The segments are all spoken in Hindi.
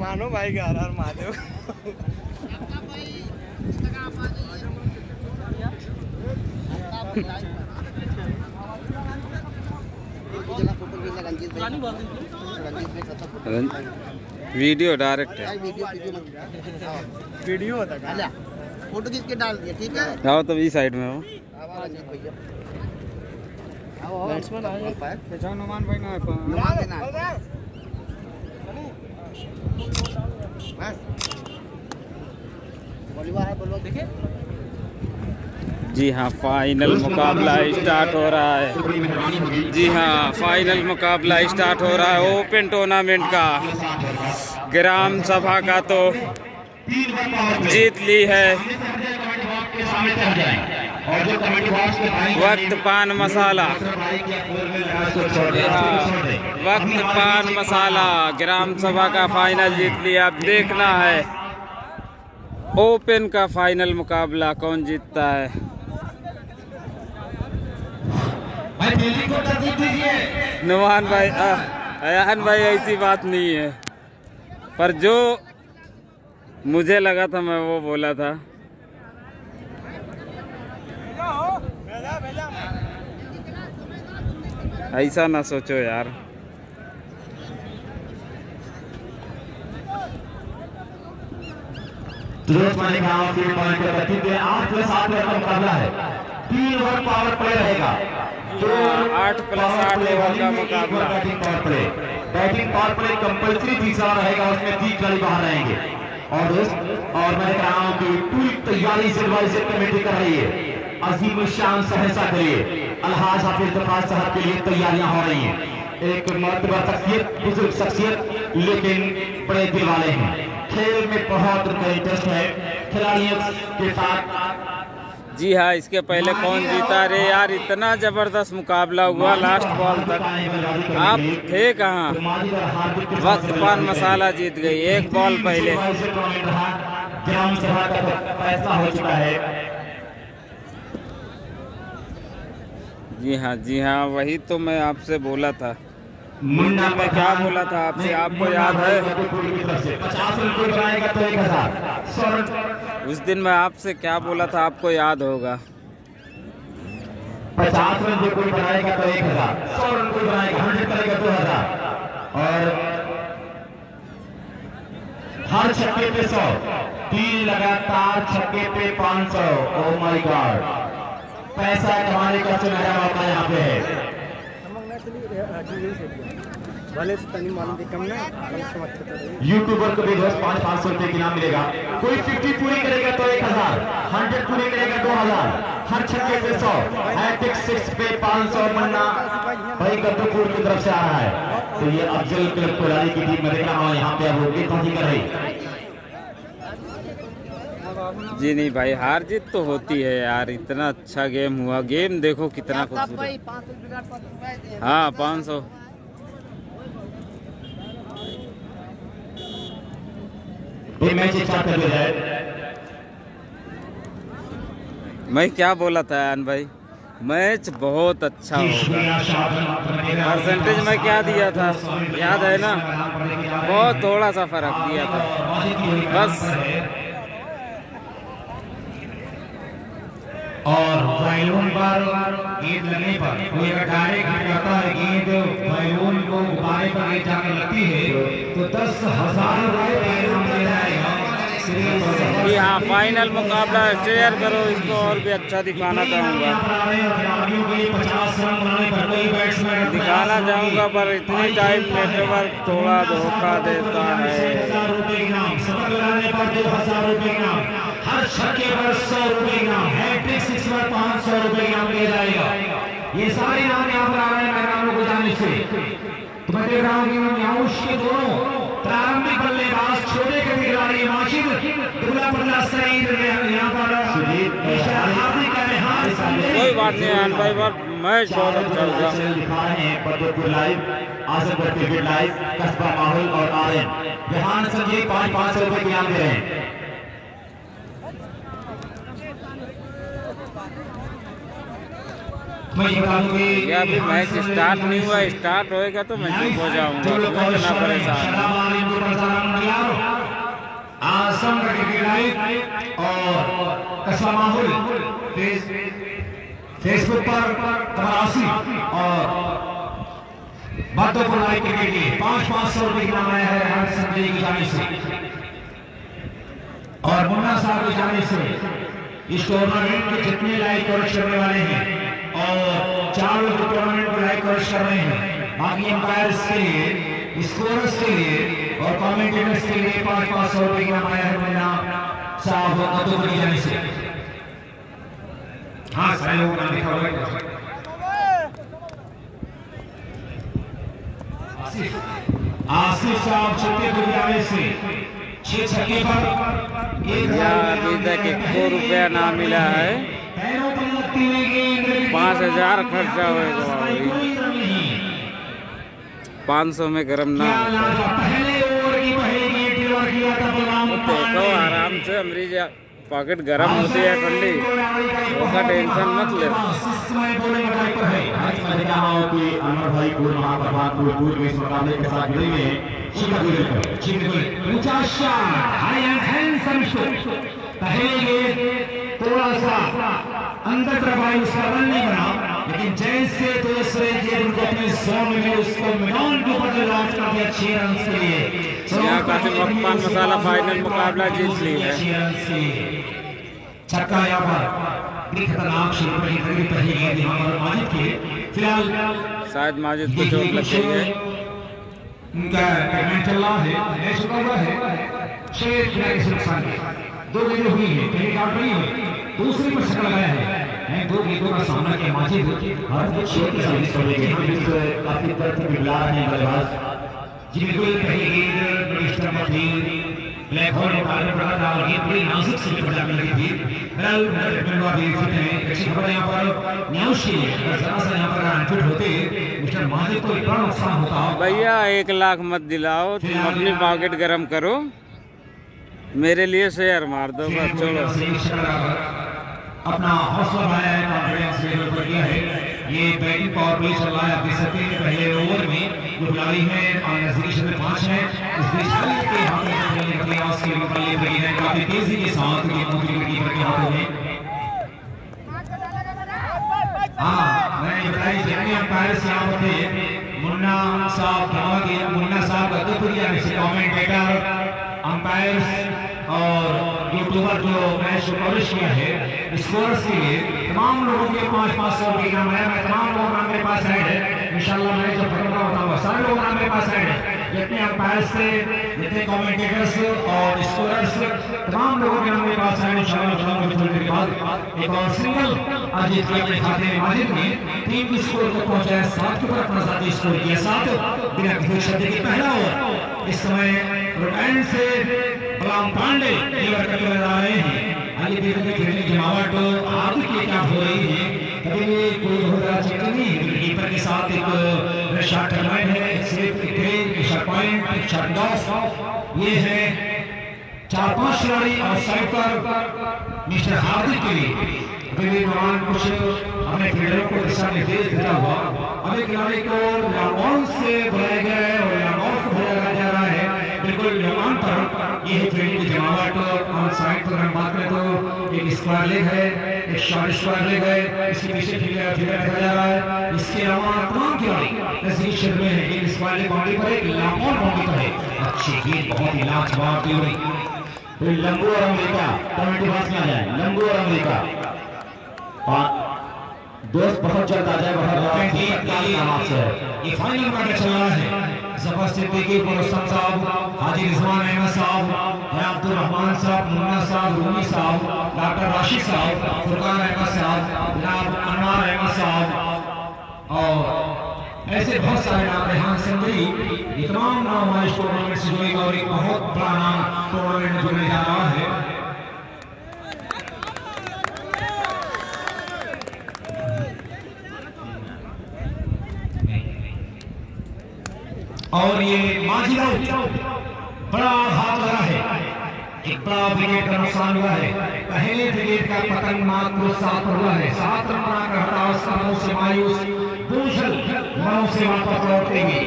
मानो भाई का हर महादेव। वीडियो डायरेक्ट है, वीडियो होता है, फोटो खींच के डाल दिया। ठीक है, आओ तब इस साइड में हो। बैट्समैन आए पहचान नुमान भाई ना बस बॉलीबाल है, बोलो देखिए। जी हाँ, फाइनल मुकाबला स्टार्ट हो रहा है। जी हाँ, फाइनल मुकाबला स्टार्ट हो रहा है ओपन टूर्नामेंट का। ग्राम सभा का तो जीत ली है। वक्त पान मसाला, वक्त पान मसाला ग्राम सभा का फाइनल जीत लिया। अब देखना है ओपन का फाइनल मुकाबला कौन जीतता है। नुमान भाई, अयान भाई, ऐसी बात नहीं है, पर जो मुझे लगा था मैं वो बोला था। ऐसा ना सोचो यार। तुरंत मैंने कहा 8+8 का मुकाबला है। 3 ओवर पावर प्ले रहेगा। 8+8 ओवर का मुकाबला। बैटिंग पावर प्ले कंपल्सरी तीसरा रहेगा, उसमें 3 खिलाड़ी बाहर रहेंगे। और दोस्त, और मैं कह रहा हूँ कि पूरी तैयारी से कमेटी कर रही है। अजीम शान सहसा के लिए, अलहाज हाफिज दफाज साहब के लिए तैयारियां हो रही हैं। एक मर्तबा शख्सियत, बुजुर्ग शख्सियत, लेकिन बड़े दिल वाले हैं। खेल में बहुत उनका इंटरेस्ट है खिलाड़ियों के साथ। जी हाँ, इसके पहले कौन जीता रे यार, इतना जबरदस्त मुकाबला हुआ लास्ट बॉल तक। आप थे कहाँ? वक्त पान मसाला जीत गई एक बॉल पहले। ग्राम सभा का फैसला हो चुका है। जी हाँ, जी हाँ, वही तो मैं आपसे बोला था। उस दिन मैं क्या बोला था आपसे, आपको याद है? 50 रन कोई बनाएगा तो 1000। उस दिन मैं आपसे क्या बोला था, आपको याद होगा। 50 रन जो कोई बनाएगा तो 1000, 100 रन कोई बनाएगा 100 करेगा 2000, और हर छक्के पे 100, 3 लगातार छक्के पे 500। ओह माय गॉड, पैसा कमाने का सुनहरा मौका यहाँ पे है। यूट्यूबर को भी 500 रुपए की इनाम मिलेगा। कोई 50 पूरी करेगा तो 1000, 100 पूरी करेगा 2000, हर छक्के पे 100, हैट्रिक 6 पे 500। मन्ना भाई कद्दूपुर की तरफ से आ रहा है, तो ये अफजल क्लब कोलारी की टीम में देख रहा हूँ यहाँ पे अब होगी तो कर रही। जी नहीं भाई, हार जीत तो होती है यार। इतना अच्छा गेम हुआ, गेम देखो कितना खूबसूरत। हाँ, 500। मैं क्या बोला था यान भाई, मैच बहुत अच्छा होगा। परसेंटेज में क्या दिया था याद है ना? बहुत थोड़ा सा फर्क दिया था बस। और बैलून पर गेंद लगने पर कोई अगर डायरेक्ट करता है गेंद बैलून को गुब्बारे पर ले जाकर लगती है तो 10,000 रुपए इनाम मिल जाएगा। जी हाँ, फाइनल मुकाबला शेयर करो इसको, और भी अच्छा दिखाना चाहूँगा। दिखाना चाहूँगा पर इतनी टाइम नेटवर्क थोड़ा धोखा देता है। हर छक्के पर 100 रुपए इनाम, हैट्रिक 6 पर 500 रुपए इनाम दिया जाएगा। ये सारे इनाम यहाँ पर आ रहे हैं मैदानों को जाने से। तो मैं देख रहा हूँ कि याऊश के दोनों प्रारंभिक बल्लेबाज छोटे के खिलाड़ी माशिद दुबला पतला सईद यहाँ पर हार्दिक कोई बात नहीं आन भाई, मैच बहुत अच्छा होगा। Padampur live, Azamgarh cricket live, कस्बा माहौल और आर्यन बिहान संजीव 500 रुपए इनाम दे रहे हैं। मैं ये बता दूं कि ये अभी मैच स्टार्ट नहीं हुआ, स्टार्ट होएगा तो मैं चुप हो जाऊंगा, इतना परेशान हूं। आसम क्रिकेट और कस्बा माहौल फेसबुक पर तरासी और बातों लाइक क्रिकेट की 500 रुपए इनाम आया है हर संजय की जाने से और मुन्ना साहब की जाने से। इस टूर्नामेंट के जितने लाइक कवर करने वाले हैं और 4 लोग टूर्नामेंट को लाइक कवर कर रहे हैं, बाकी एम्पायर्स के लिए, स्कोरर्स के लिए और कमेंटेटर्स के लिए 500 रुपए इनाम आया है मुन्ना साहब बातों की जाने से। हाँ सारे लोगों का लिखा हुआ है। आसिफ साहब छक्के को जाने से 6 छक्के पर अभी तक 1 रुपया ना मिला है, 5000 खर्चा होगा, 500 में गर्म ना देखो आराम से। मरीज पॉकेट गर्म होती है ठंडी, उसका टेंशन मत ले। थोड़ा सा अंदर तरफ आई, उसका रन नहीं बना, लेकिन जैसे दूसरे अपने जोन में उसको मैदान के ऊपर लॉन्च कर दिया 6 रन के लिए। यहाँ कासिम अफगान मसाला फाइनल मुकाबला जीत ली है। छक्का यहाँ पर बड़ी खतरनाक शुरू पहली गेंद यहाँ पर माजिद की, फिलहाल शायद माजिद को चोट लग गई है। उनका पेमेंट चल रहा है, मैच रुका हुआ है 6 नुकसान के 2 गेंदें हुई है, पहली आउट नहीं हुई, दूसरी पर छक्का लगाया है। 2 गेंदों का सामना किया माजिद और 6 की सर्विस कर रहे हैं, काफी तरफ से बिगड़ा रहे हैं बल्लेबाज जी। बिल्कुल पहली गेंद मिस्टर मथी ब्लैक होल ने पार पड़ा था और ये बड़ी नाजुक से पड़ लगी थी। फिलहाल मेरे अभी फिट है, अच्छी खबर यहाँ पर न्याउशी है, जरा सा यहाँ पर अनफिट होते मिस्टर माजिद को इतना नुकसान होता। भैया 1 लाख मत दिलाओ, तुम अपनी पॉकेट गर्म करो, मेरे लिए शेयर मार दो बस, छोड़ो। अपना हौसला बढ़ाया है, कॉन्फिडेंस लेवल पर किया है। ये बैटिंग पावर प्ले चल रहा है, आप देख सकते हैं पहले ओवर में जो खिलाड़ी हैं नजदीक में 5 हैं, इस बीच के हाथों में प्रयास के मुकाबले लगी है काफी तेजी के साथ गेंदों की कीपर के हाथों में। हाँ मैंने बताई जितने अंपायर्स यहाँ पर थे, मुन्ना साहब अद्भुतपुरिया से कमेंटेटर, अंपायर्स और यूट्यूबर जो मैच कवरेज किया है, स्कोरर्स के लिए तमाम लोगों के 500 रुपये इनाम है। मैं तमाम लोगों का मेरे पास ऐड है, इंशाल्लाह मैं जब खत्म होता हूँ सारे लोगों का मेरे पास ऐड है, जितने अंपायर्स थे, जितने कमेंटेटर्स और स्कोरर्स, तमाम लोगों के नाम मेरे पास ऐड इंशाल्लाह थोड़ी देर बाद। एक और सिंगल अजीत के अपने खाते में माजिद ने टीम की स्कोर तक पहुंचाया, 7 के ऊपर अपना साथी स्कोर किया, 7 बिना किसी शब्द के पहला ओवर। इस समय एंड से गुलाम पांडे डिलीवर करके नजर आ रहे हैं। आगे देखते खेलने की जमावट आगे की क्या हो रही है, कभी भी कोई बहुत बड़ा चक्कर नहीं है। कीपर के साथ एक शॉट टर्नाइट है, एक स्लिप, एक ट्रेन, एक शॉट पॉइंट, एक शॉट डॉस। ये है 4-5 खिलाड़ी और साइड पर मिस्टर हार्दिक के लिए अभी नौमान कुछ अपने फील्डरों को दिशा निर्देश देता हुआ अभी खिलाड़ी को लॉन्ग से बुलाया गया है और लॉन्ग को बुलाया जा रहा है। बिल्कुल लॉन्ग पर ये है फील्ड की जमावट। और साइड पर हम बात करें तो एक स्क्वायर लेग है, एक शॉर्ट स्क्वायर लेग है, इसके पीछे फील्डर देखा जा रहा है। इसके अलावा तमाम खिलाड़ी ऐसे क्षेत्र में है, एक स्क्वायर लेग बाउंड्री पर, एक लॉन्ग बाउंड्री पर है। अच्छी गेंद बहुत ही लाजवाब की हुई। फिर लंबू और अमेरिका कमेटी पास में आ जाए, लंबू और अमेरिका दोस्त बहुत जल्द आ जाए। ये फाइनल मैच चल रहा है, जफर सिद्दीकी, मुरस्सम साहब, हाजी रिजवान अहमद साहब, अब्दुल रहमान साहब, मुन्ना साहब, रूमी साहब, डॉक्टर राशिद साहब, फुरकान अहमद साहब, जनाब अनवार अहमद साहब और ऐसे बहुत सारे नाम, रेहान सिंधी, ये तमाम नाम इस टूर्नामेंट से जुड़े और एक बहुत बड़ा नाम टूर्नामेंट में जुड़ने जा रहा है। और ये माजिद बड़ा हाथ लगा है, एक बड़ा विकेट का नुकसान हुआ है। पहले विकेट का पतन मात्र 7 पर हुआ है। 7 रन बनाकर हताश कामों से मायूस भूषण माओ से वापस लौटेंगे।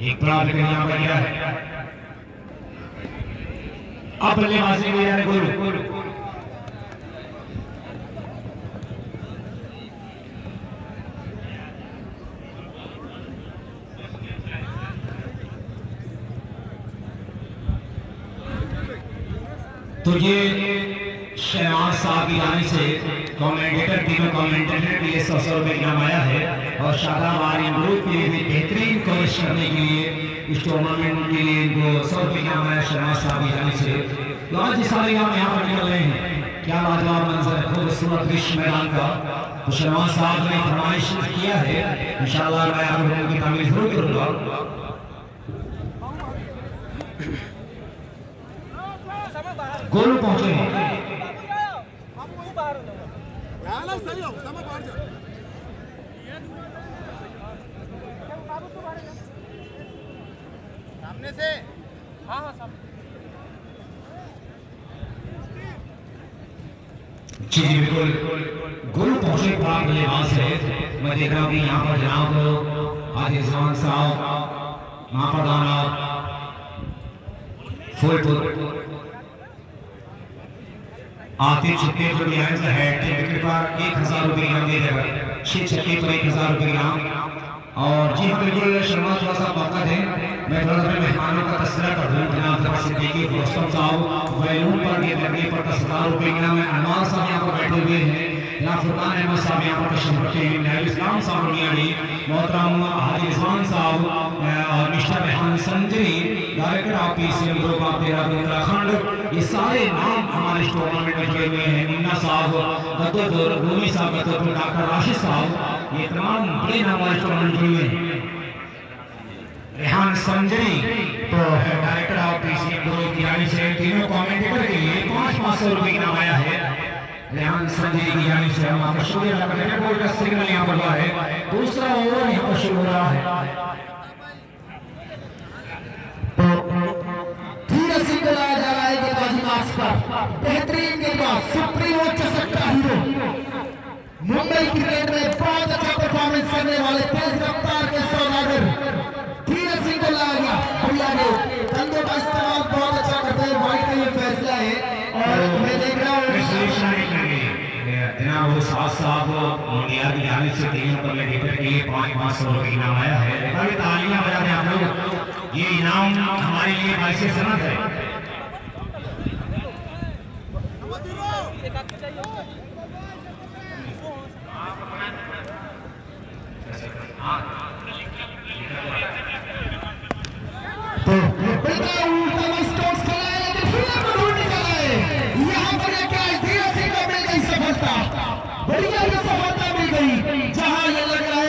एक बड़ा विकेट यहाँ पर गया है। अब बल्लेबाजी में यार गोलू तो ये शहनाज साहब की जाने से कमेंटेटर टीम में कमेंटेटर के लिए 100 रुपए इनाम आया है और शादाबाद ग्रुप के लिए बेहतरीन कवरेज करने के लिए इस टूर्नामेंट के लिए इनको 100 रुपए इनाम आया शहनाज साहब की जाने से। तो आज सारे इनाम यहाँ पर निकल रहे हैं। क्या लाजवाब मंजर है, खूबसूरत दृश्य मैदान का। तो शहनाज साहब ने फरमाइश किया है, इंशाल्लाह मैं आप लोगों की तामील जरूर करूंगा। गोलू पहुंचे हैं। सामने से हाँ हाँ सामने जी बिल्कुल गोलू पहुंचे प्राप्त बल्लेबाज है। मैं देख रहा हूँ कि यहाँ पर जनाब आदिल साहब महाप्रधान फुलपुर आतिफ छक्के जो रियायत है विकेट पर 1000 रुपए इनाम दे देगा। 6 छक्के पर 1000 रुपए इनाम। और जी हाँ बिल्कुल शर्मा थोड़ा सा मौका दें, मैं थोड़ा सा मेहमानों का तस्करा कर दूं। जनाब जफर सिद्दीकी रुस्तम साहब वैलून पर गेंद लगने पर 10,000 रुपए इनाम है। अनवार साहब यहाँ पर बैठे हुए हैं। जनाब फुरकान अहमद साहब यहाँ पर तशरीफ रखते हैं। नायब इस्लाम साहब दुनियानी मोहतरम हाजी रिजवान साहब और mister Rehan Sanjari director of PCM group of Dehradun Uttarakhand, ये सारे नाम हमारे इस टूर्नामेंट में जुड़े हुए हैं। मुन्ना साहब गद्दोपुर, रूमी साहब गद्दोपुर, डॉक्टर राशिद साहब, ये तमाम बड़े नाम हमारे टूर्नामेंट जुड़े हुए हैं। रेहान संजरी तो डायरेक्टर ऑफ पीसीएम ग्रुप की जानी से तीनों कमेंटेटर के लिए 500 रुपए इनाम आया है। रेहान संजरी की जानी से हम आपका शुक्रिया अदा करते हैं। बॉल का सिग्नल यहाँ पर हुआ है, दूसरा ओवर यहाँ पर शुरू हो रहा है। लाया जा रहा है गेंदबाजी मार्क्स पर। बेहतरीन गेंदबाज सुप्रीम उच्च सट्टा हीरो मुंबई क्रिकेट में बहुत अच्छा परफॉर्मेंस करने वाले तेज रफ्तार के सौदागर धीरज सिंह को लाया गया। भैया ने कंधों का इस्तेमाल बहुत अच्छा करते हैं। वाइट का ये फैसला है और मैं देख रहा हूँ जनाब साहब मुंडिया की जाने से टीम कमेंटेटर के लिए 500 रुपए इनाम आया है। तालियां बजा दें आप लोग, ये इनाम हमारे लिए बाइसे सनत है। तो बेटा उल्टा स्टॉक्स खेला है लेकिन फिर को ढूंढ निकाला है। यहाँ पर क्या धीरज सिंह को मिल गई सफलता, बढ़िया ये सफलता मिल गई। जहाँ ये लग रहा है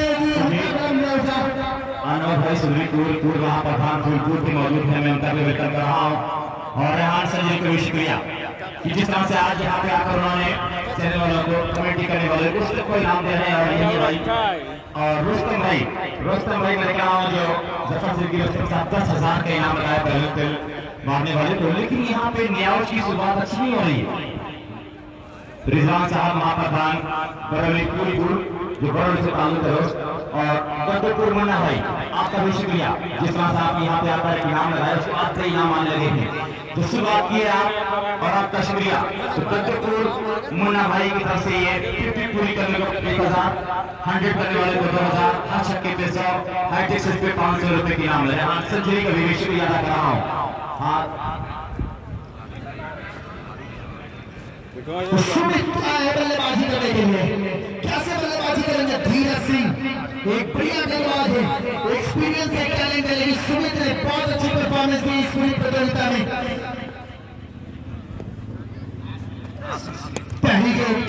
अनवर भाई सुनील वहाँ प्रधान फूलपुर भी मौजूद है। मैं उनका भी वेलकम कर रहा हूँ और रेहान संजय को भी शुक्रिया कि जिस तरह से आज यहाँ पे आकर उन्होंने चैनल वालों को कमेंट्री करने वाले को इनाम दे रहे हैं। और यही भाई और रुस्तम भाई मैं कह रहा हूँ जो जफर सिद्दीकी रुस्तम साहब 10,000 का इनाम लगाया पहले तिल मारने वाले को। लेकिन यहाँ पे न्यायाधीश की शुरुआत अच्छी नहीं हो रही है। रिजवान साहब महाप्रधान बरौलीपुर जो बरौली से ताल्लुक है और गद्दोपुर मुन्ना भाई आपका भी शुक्रिया जिस तरह से आप यहाँ पे आकर इनाम लगाए उसके बाद से इनाम आने लगे हैं। तो शुरुआत की है आप और आपका शुक्रिया। तो गद्दोपुर मुन्ना भाई की तरफ से ये 50 पूरी करने को 1000, 100 करने वाले को 2000, हर छक्के पे 100, हाईटेक सिर्फ पे 500 रुपए की इनाम लगे। हाँ संजय का भी शुक्रिया अदा कर रहा हूँ। हाँ सुमित आए बल्लेबाजी करने के लिए। कैसे बल्लेबाजी करेंगे? धीरज सिंह एक बढ़िया गेंदबाज है, एक्सपीरियंस है, टैलेंट है, लेकिन सुमित ने बहुत अच्छी परफॉर्मेंस दी इस पूरी प्रतियोगिता में। पहली गेंद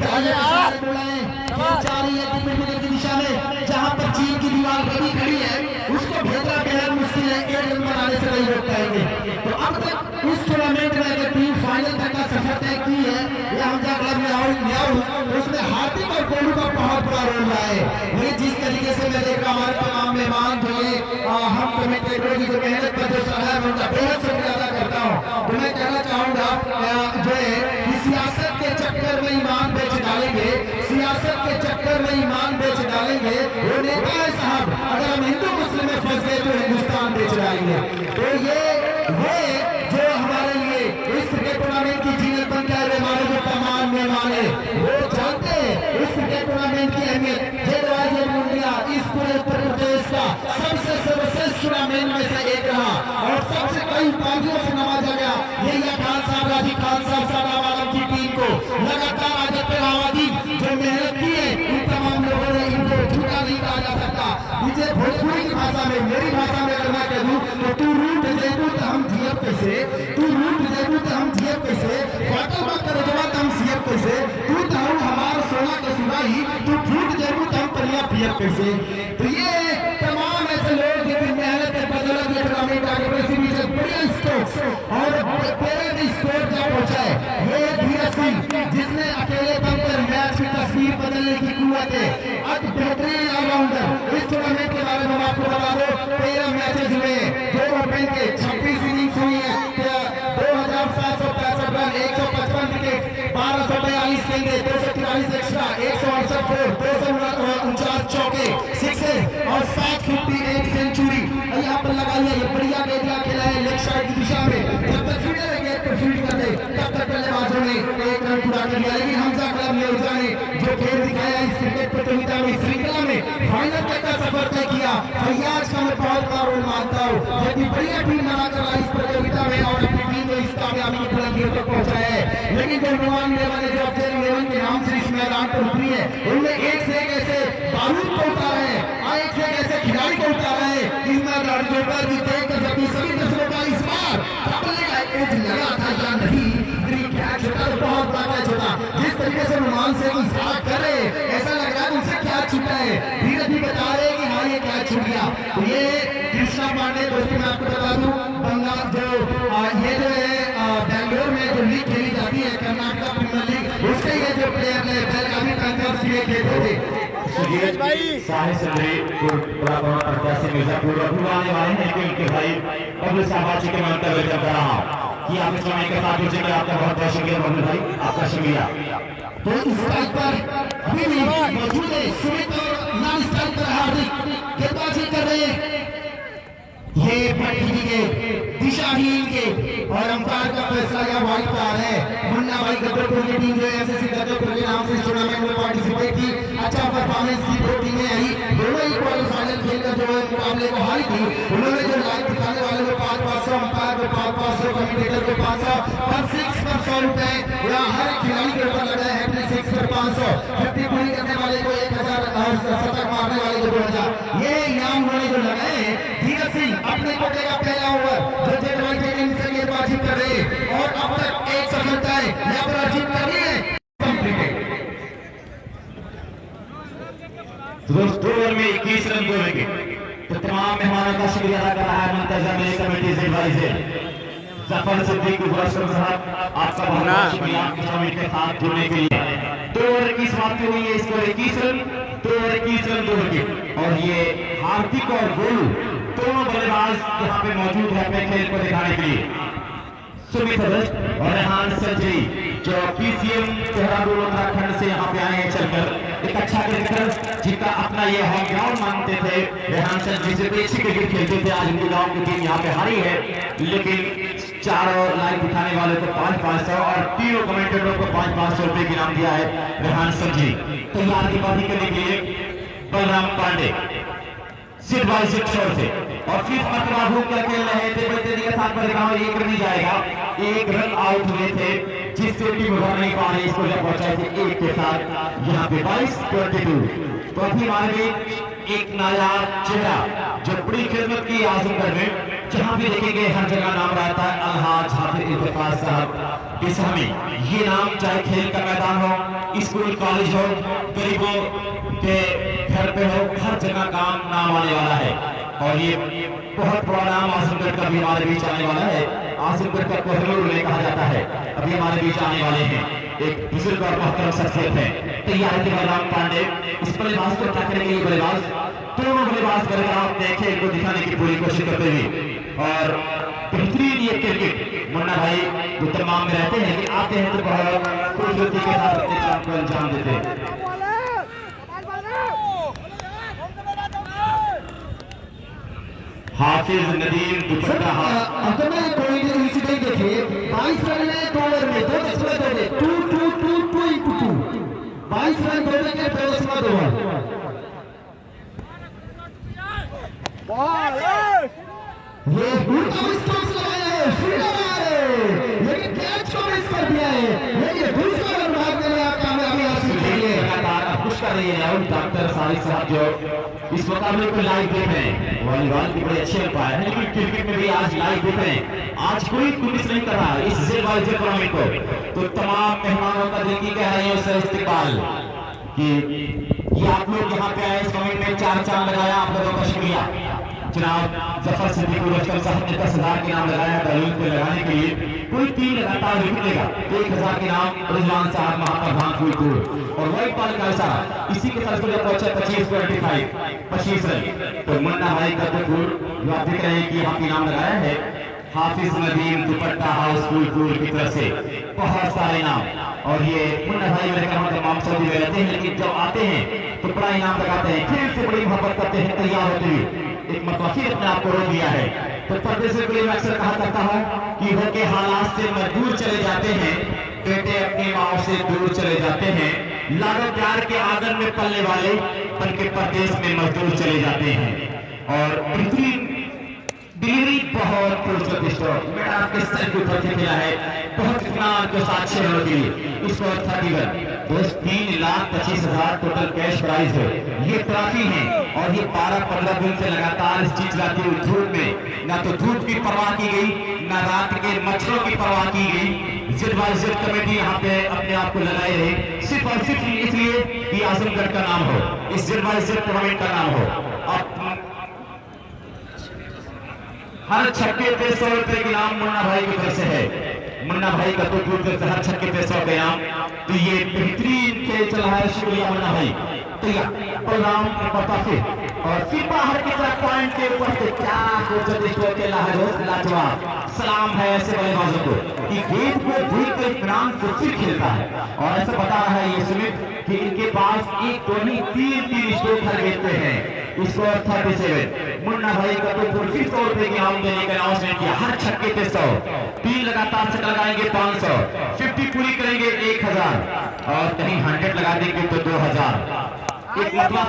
की दिशा में जहां पर चीन की दीवार बनी खड़ी है उसको भेजना बेहद मुश्किल है। 1 रन बनाने से नहीं रोक पाएंगे। तो अब तक इस टूर्नामेंट में अगर टीम फाइनल तक का सफर तय की है या हम क्लब में उसमें हार्दिक और कोहली का बहुत बड़ा रोल रहा है। वही जिस तरीके से मैं देख रहा हमारे तमाम मेहमान जो है हम कमेंटेटरों की जो मेहनत पर जो सलाह है उनका बेहद शुक्रिया अदा करता हूँ। तो मैं कहना चाहूंगा आएंगे। तो ये वो जो हमारे लिए इस क्रिकेट टूर्नामेंट की जीनत बन के आए हमारे जो तमाम मेहमान है वो जानते हैं इस क्रिकेट टूर्नामेंट की अहमियत। जयराज मुंडिया इस पूरे उत्तर प्रदेश का सबसे सर्वश्रेष्ठ टूर्नामेंट में से एक रहा और सबसे कई उपाधियों से नवाजा गया। यही खान साहब, राजी खान साहब, सादाब आलम की टीम को लगातार आगे बढ़ावा जो मेहनत की है उन तमाम लोगों ने इनको झूठा नहीं कहा जा सकता। मुझे भोजपुरी की भाषा में, मेरी भाषा में अगर मैं कह दूं तो तू रूट जेबू तो हम जियब कैसे, तू रूट जेबू तो हम जियब कैसे, फाटल बात कर जवा तो हम सियब कैसे, तू तो हमारा सोना के सिवाही, तू झूठ जेबू तो हम परिया पियब कैसे। तो ये तमाम ऐसे लोग जिनकी मेहनत के बदौलत ये टूर्नामेंट आगे बढ़ी बढ़िया स्कोर्स और तेरे स्कोर क्या पहुंचा है। ये धीरज सिंह जिसने अकेले बनकर मैच की तस्वीर बदलने की कुव्वत है, अति बेहतरीन ऑलराउंडर। इस टूर्नामेंट के बारे में हम आपको बता दो 13 मैचेज हुए हैं, 2 ओपन के 26 इनिंग्स हुई है, 2765 रन, 155 विकेट, 1242 गेंदे, 243 एक्स्ट्रा, 168 फोर, 249 चौके, सिक्सेस और 751 सेंचुरी यहाँ पर लगाई है। ये बढ़िया गेंदा खेला है लेग साइड की दिशा में, जब तक फील्डर है गेंद पर फील्ड कर दे तब तक बल्लेबाजों ने 1 रन पूरा कर लिया। लेकिन हमजा क्लब न्यूजा ने जो खेल दिखाया इस क्रिकेट प्रतियोगिता में, श्रृंखला में फाइनल तक का सफर तय किया। फैयाज का मैं बहुत बड़ा रोल मानता हूँ, जबकि बढ़िया टीम बनाकर इस प्रतियोगिता में और अपनी टीम को इस कामयाबी की बुलंदियों तक पहुंचाया है। लेकिन जो नौजवान ने जो अफजल लेवन के नाम से इस मैदान पर उतरी है उनमें एक से एक ऐसे बारूद को उतारा है, एक से एक ऐसे खिलाड़ी को उतारा है इस मैदान के ऊपर भी देखकर जबकि सभी दर्शकों का इस बार कपड़े का एज लगा था या नहीं, कैच होता तो बहुत बड़ा कैच होता। जिस तरीके से नुमान से इशारा कर रहे ऐसा लग रहा है उनसे क्या छूटा है, धीरे धीरे बता रहे हैं कि हाँ ये कैच छूट गया। तो ये कृष्णा पांडे दोस्तों मैं आपको बता दूं बंगाल जो ये जो है बैंगलोर में जो लीग खेली जाती है कर्नाटक प्रीमियर लीग, उसके ये जो प्लेयर है बेलगावी पैंथर्स के खेलते थे प्रत्याशी मिर्जापुर आने वाले हैं कि उनके भाई बबलू शाहबाजी के मंतव्य कर रहा हूँ कि आप इस समय के साथ जुड़ेंगे। आपका बहुत बहुत शुक्रिया बबलू भाई, आपका शुक्रिया। तो इस स्ट्राइक पर अभी भी मौजूद है सुमित और नॉन स्ट्राइक पर हार्दिक गेंदबाजी कर रहे हैं। ये पटरी के दिशाहीन के और अंपायर का फैसला या वाइट कार्ड है। मुन्ना भाई गद्दरपुर की टीम जो है एमसीसी गद्दरपुर के नाम से इस टूर्नामेंट में पार्टिसिपेट की, अच्छा परफॉर्मेंस की, 2 टीमें आई, दोनों ही क्वार्टर खेलकर जो है मुकाबले को हारी थी। उन्होंने जो लाइव दिखाने वाले को 500, अंपायर को 500, कमेंटेटर को 500, पर 6 पर 100 रुपए, यहाँ हर खिलाड़ी के ऊपर लगा है हैट्रिक 6 पर 500, 50 पूरी करने वाले को 1000 और शतक मारने वाले को 2000। ये इनाम उन्होंने जो लगाए हैं। धीरज सिंह अपने कोटे का पहला ओवर जो जेटवाई के टीम से गेंदबाजी कर रहे हैं और अब तक एक सफलता है यहाँ पर अर्जित कर रही है कंप्लीटेड। दोस्तों ओवर में 21 रन जोड़ेंगे। तो तमाम मेहमानों का शुक्रिया अदा कर रहा है मुंतजम कमेटी से एडवाइजर जफर सिद्दीक साहब, आपका बहुत शुक्रिया के साथ जुड़ने के लिए। 2 ओवर की समाप्ति हुई है, इसको 21 रन, 2 ओवर 21 रन 2 विकेट। और ये हार्दिक और गोलू दोनों बल्लेबाज यहाँ पे मौजूद है अपने खेल को दिखाने के लिए। सुमित और रेहान संजय जो पीसीएम देहरादून उत्तराखंड से यहाँ पे आए हैं चलकर, एक अच्छा क्रिकेटर जिनका अपना ये होम ग्राउंड मानते थे। रेहान संजय से अच्छी क्रिकेट खेलते थे, आज उनके गाँव की टीम यहाँ पे हारी है, लेकिन चारों लाइव दिखाने वाले को 500 और तीनों कमेंटेटरों को 500 रुपए की इनाम दिया है रेहान संजय। तैयार गेंदबाजी करने के लिए बलराम पांडे सिद्ध बाई सिद्ध छोर से और फिर मरतबा भूख कर खेल रहे थे। बच्चे के साथ पर देखा 1 रन नहीं जाएगा, 1 रन आउट हुए थे जिससे टीम उभर नहीं पा रही, इसको जब पहुंचाए थे 1 के साथ यहाँ पे 22-22। तो अभी हमारे में एक नायाब चेहरा जो बड़ी खिदमत की आजमगढ़ में जहां भी देखेंगे हर जगह नाम रहता है अलहाज हाफिज इल्तिफात साहब इस्लामी। ये नाम चाहे खेल का मैदान हो, स्कूल कॉलेज हो, गरीबों के घर पे हो, हर जगह काम नाम आने वाला है। और ये बहुत बड़ा नाम आजमगढ़ का भी हमारे बीच आने वाला है। आजमगढ़ का कोहिनूर उन्हें कहा जाता है, अभी हमारे बीच आने वाले हैं, एक बुजुर्ग और मोहतरम शख्सियत है। तैयार थे बलराम पांडे, इस बल्लेबाज को टक्कर के लिए बल्लेबाज, दोनों बल्लेबाज करके अपने खेल को दिखाने की पूरी कोशिश करते हुए और बेहतरीन ये क्रिकेट मुन्ना भाई जो तमाम में रहते हैं कि आते हैं तो बहुत खूबसूरती के साथ अपने काम को अंजाम देते हैं। हाफिज नदीम दुपट्टा अब मैं कोई इंसिडेंट देखिए 22 रन में 2 ओवर में 2.2 2 22 रन 2 विकेट 2.2 ये उल्टा स्ट्रोक्स लगाया है लेकिन कैच को मिस कर दिया है। ये दूसरा रन भागने में आप कामयाबी हासिल की है। लगातार खुश कर रही है डॉक्टर सारिक साहब जो इस मुकाबले को लाइव देख रहे हैं। वॉलीबॉल की बड़े अच्छे अंपायर हैं लेकिन क्रिकेट में भी आज लाइव देख रहे हैं। आज कोई मिस नहीं कर रहा इस जेड टूर्नामेंट को। तो तमाम मेहमानों का दिल की कह रही है उससे इस्तेमाल कि आप लोग यहाँ पे आए इस कमेंट में 4 चांद लगाया। आप लोगों का शुक्रिया। जनाब जफर सिद्दीकी लश्कर साहब ने 10,000 के नाम लगाया बैलून पे लगाने के लिए। कोई 3 लगातार विकेट लेगा। 1,000 के नाम रिजवान साहब महाप्रधान फूलपुर और वाइट बॉल का इशारा इसी के साथ पहुंचे 25 रन। तो मुन्ना भाई कद्दूपुर जो आप देख रहे हैं कि यहाँ पे नाम लगाया है हाफिज नदीम दुपट्टा हाउस फूलपुर की तरफ से बहुत सारे नाम। और ये मुन्ना भाई मेरे कहा तमाम सऊदी में रहते हैं लेकिन जब आते हैं तो बड़ा इनाम लगाते हैं। खेल से बड़ी मोहब्बत करते हैं। तैयार होते हुए एक मतलब फिर अपने आप को रोक लिया है। तो परदेश के लिए अक्सर कहा करता हूँ कि हो के हालात से मजबूर चले जाते हैं। बेटे अपनी माओ से दूर चले जाते हैं। लाडो प्यार के आंगन में पलने वाले बन के परदेश में मजदूर चले जाते हैं। और बेहतरीन डिलीवरी बहुत खूबसूरत स्ट्रोक मेरा आपके सर के ऊपर खेला है बहुत इत्मीनान के साथ 6 रनों के लिए। इस पर 31 दोस्त 3,25,000 टोटल कैश प्राइज है। ये ट्रॉफी है और ये 12-15 दिन से लगातार इस चीज लाती हुई धूप में ना तो धूप की परवाह की गई ना रात के मच्छरों की परवाह की गई। जिद कमेटी यहाँ पे अपने आप को लगाए रहे सिर्फ और सिर्फ इसलिए कि आजमगढ़ का नाम हो इस जिद टूर्नामेंट का नाम हो। और हर छक्के पे 100 रुपए के इनाम मुन्ना भाई की तरफ से है। मुन्ना भाई का तो हर छक्के पे 100 का इनाम। तो ये बेहतरीन खेल चल रहा है। शुक्रिया मुन्ना भाई। प्रोग्राम और फिर बाहर की तरफ पॉइंट के ऊपर से क्या खूबसूरत खेला है दोस्त लाजवाब। सलाम है ऐसे बल्लेबाजों को कि गेंद को देख कर इत्मीनान से फिर खेलता है। और ऐसा बता रहा है ये सुमित कि इनके पास 1 2 नहीं 3 स्ट्रोक हर गेंद पे है। स्कोर 37। मुन्ना भाई का तो फिर 100 रुपए की इनाम देने का अनाउंसमेंट किया। हर छक्के पे 100 3 लगातार छक्का लगाएंगे 500 50 पूरी करेंगे 1,000 और कहीं 100 लगा देंगे तो 2,000। एक मतलब